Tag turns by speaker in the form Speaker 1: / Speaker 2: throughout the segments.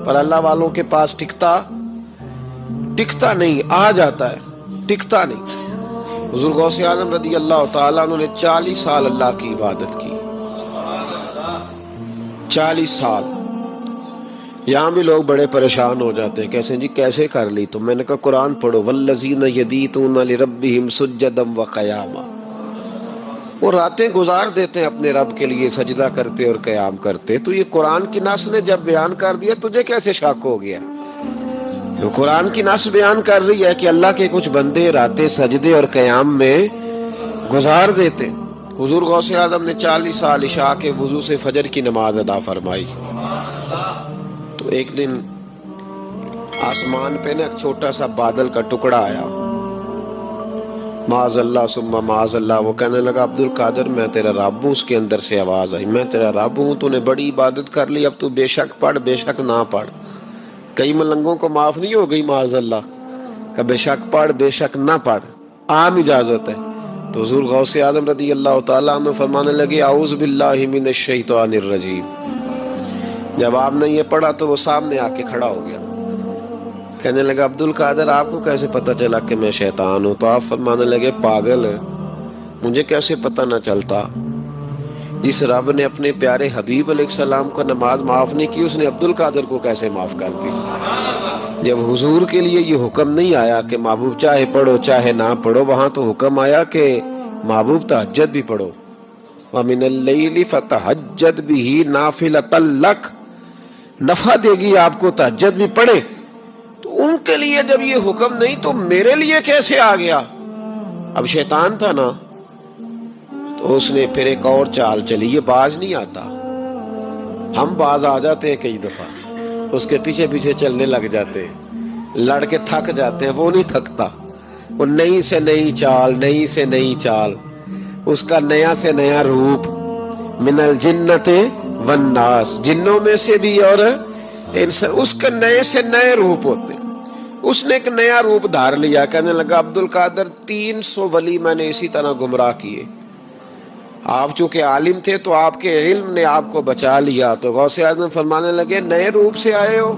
Speaker 1: پر اللہ والوں کے پاس ٹکتا نہیں، آ جاتا ہے، ٹکتا نہیں۔ حضور غوث اعظم رضی اللہ تعالیٰ عنہ نے 40 سال اللہ کی عبادت کی، 40 سال۔ یہاں بھی لوگ بڑے پریشان ہو جاتے ہیں، کیسے جی کیسے کر لی؟ تو میں نے کہا قرآن پڑھو، والذین یبیتون لربہم سجدا وقیاما، وہ راتیں گزار دیتے ہیں اپنے رب کے لیے سجدہ کرتے اور قیام کرتے۔ تو یہ قرآن کی نص نے جب بیان کر دیا، تجھے کیسے شک ہو گیا؟ جو قرآن کی نص بیان کر رہی ہے کہ اللہ کے کچھ بندے راتیں سجدے اور قیام میں گزار دیتے۔ حضور غوث اعظم نے 40 سال عشاء کے وضو سے فجر کی نماز ادا فرمائی۔ تو ایک دن آسمان پہ نا ایک چھوٹا سا بادل کا ٹکڑا آیا، معاذ اللہ ثم معاذ اللہ۔ وہ کہنے لگا عبد القادر میں تیرا رب ہوں۔ اس کے اندر سے آواز آئی، میں تیرا رب ہوں، تو نے بڑی عبادت کر لی، اب تو بے شک پڑھ بے شک نہ پڑھ۔ کئی ملنگوں کو معاف نہیں ہو گئی معاذ اللہ کہ بے شک پڑھ بے شک نہ پڑھ، عام اجازت ہے۔ تو حضور غوث اعظم رضی اللہ تعالیٰ عنہ فرمانے لگے اعوذ باللہ من الشیطان الرجیم۔ جب آپ نے یہ پڑھا تو وہ سامنے آ کے کھڑا ہو گیا، کہنے لگا عبد القادر آپ کو کیسے پتہ چلا کہ میں شیطان ہوں؟ تو آپ فرمانے لگے پاگل، مجھے کیسے پتہ نہ چلتا؟ جس رب نے اپنے پیارے حبیب علیہ السلام کو نماز معاف نہیں کی، اس نے عبد القادر کو کیسے معاف کر دی؟ جب حضور کے لیے یہ حکم نہیں آیا کہ محبوب چاہے پڑھو چاہے نہ پڑھو، وہاں تو حکم آیا کہ محبوب تہجد بھی پڑھو، وَمِنَ اللَّيْلِ فَتَہجد بِهِ نَافِلَةً لَكَ، نفع دے گی آپ کو، تہجد بھی پڑھے۔ تو ان کے لیے جب یہ حکم نہیں تو میرے لیے کیسے آ گیا؟ اب شیطان تھا نا، تو اس نے پھر ایک اور چال چلی، یہ باز نہیں آتا، ہم باز آ جاتے ہیں کئی دفعہ، اس کے پیچھے پیچھے چلنے لگ جاتے ہیں، لڑ کے تھک جاتے ہیں، وہ نہیں تھکتا، وہ نئی سے نئی چال، نئی سے نئی چال، اس کا نیا سے نیا روپ، من الجنت والناس، جنوں میں سے بھی اور اس کے نئے سے نئے روپ ہوتے ہیں۔ اس نے ایک نیا روپ دھار لیا، کہنے لگا عبد القادر 300 ولی میں نے اسی طرح گمراہ کیے، آپ چونکہ عالم تھے تو آپ کے علم نے آپ کو بچا لیا۔ تو غوث اعظم فرمانے لگے نئے روپ سے آئے ہو؟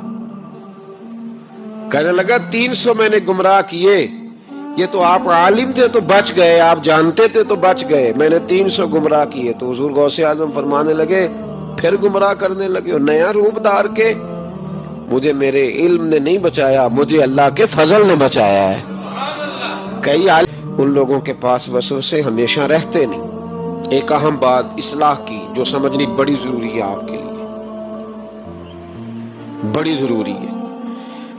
Speaker 1: کہنے لگا 300 میں نے گمراہ کیے، یہ تو آپ عالم تھے تو بچ گئے، آپ جانتے تھے تو بچ گئے، میں نے 300 گمراہ کیے۔ تو حضور غوث اعظم فرمانے لگے پھر گمراہ کرنے لگے ہو نیا روپ دھار کے؟ مجھے میرے علم نے نہیں بچایا، مجھے اللہ کے فضل نے بچایا ہے۔ کئی عالم، ان لوگوں کے پاس وسوسے ہمیشہ رہتے نہیں۔ ایک اہم بات اصلاح کی جو سمجھنی بڑی ضروری ہے، آپ کے لیے بڑی ضروری ہے،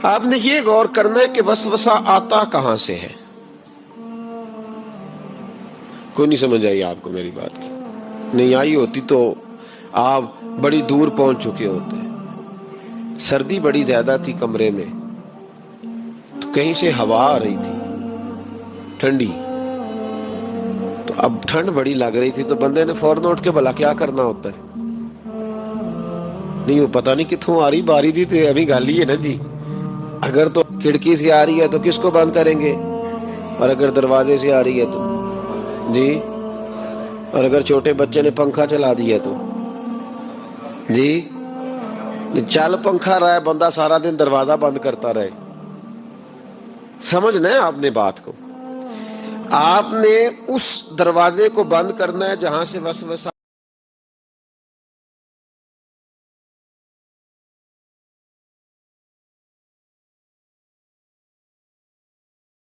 Speaker 1: آپ نے یہ غور کرنا ہے کہ وسوسہ آتا کہاں سے ہے۔ کوئی نہیں سمجھ آئی آپ کو میری بات کی؟ نہیں آئی ہوتی تو آپ بڑی دور پہنچ چکے ہوتے ہیں۔ سردی بڑی زیادہ تھی کمرے میں، تو کہیں سے ہوا آ رہی تھی ٹھنڈی، تو اب ٹھنڈ بڑی لگ رہی تھی، تو بندے نے فوراً اٹھ کے بھلا کیا کرنا ہوتا ہے؟ نہیں وہ پتہ نہیں کتوں آ رہی، باری دی تو ابھی گالی ہے نا جی، اگر تو کھڑکی سے آ رہی ہے تو کس کو بند کریں گے، اور اگر دروازے سے آ رہی ہے تو جی، اور اگر چھوٹے بچے نے پنکھا چلا دیا تو جی، چل پنکھا رہا ہے بندہ سارا دن دروازہ بند کرتا رہے؟ سمجھنا ہے آپ نے بات کو، آپ نے اس دروازے کو بند کرنا ہے جہاں سے وسوسہ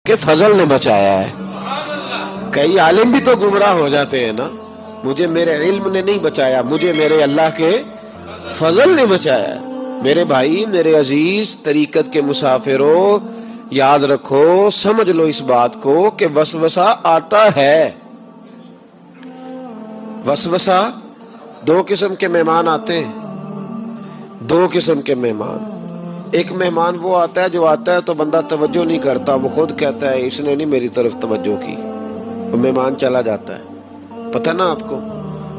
Speaker 1: کے فضل نے بچایا ہے۔ کئی عالم بھی تو گمراہ ہو جاتے ہیں نا، مجھے میرے علم نے نہیں بچایا، مجھے میرے اللہ کے فضل نے بچایا ہے۔ میرے بھائی، میرے عزیز طریقت کے مسافروں، یاد رکھو، سمجھ لو اس بات کو کہ وسوسہ آتا ہے۔ وسوسہ، دو قسم کے مہمان آتے ہیں، دو قسم کے مہمان۔ ایک مہمان وہ آتا ہے جو آتا ہے تو بندہ توجہ نہیں کرتا، وہ خود کہتا ہے اس نے نہیں میری طرف توجہ کی، وہ مہمان چلا جاتا ہے، پتہ نا آپ کو۔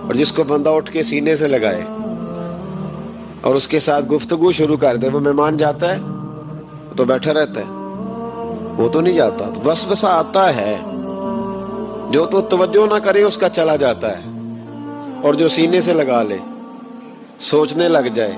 Speaker 1: اور جس کو بندہ اٹھ کے سینے سے لگائے اور اس کے ساتھ گفتگو شروع کر دے، وہ مہمان جاتا ہے تو بیٹھا رہتا ہے، وہ تو نہیں جاتا۔ تو وسوسہ آتا ہے، جو تو توجہ نہ کرے اس کا چلا جاتا ہے، اور جو سینے سے لگا لے، سوچنے لگ جائے،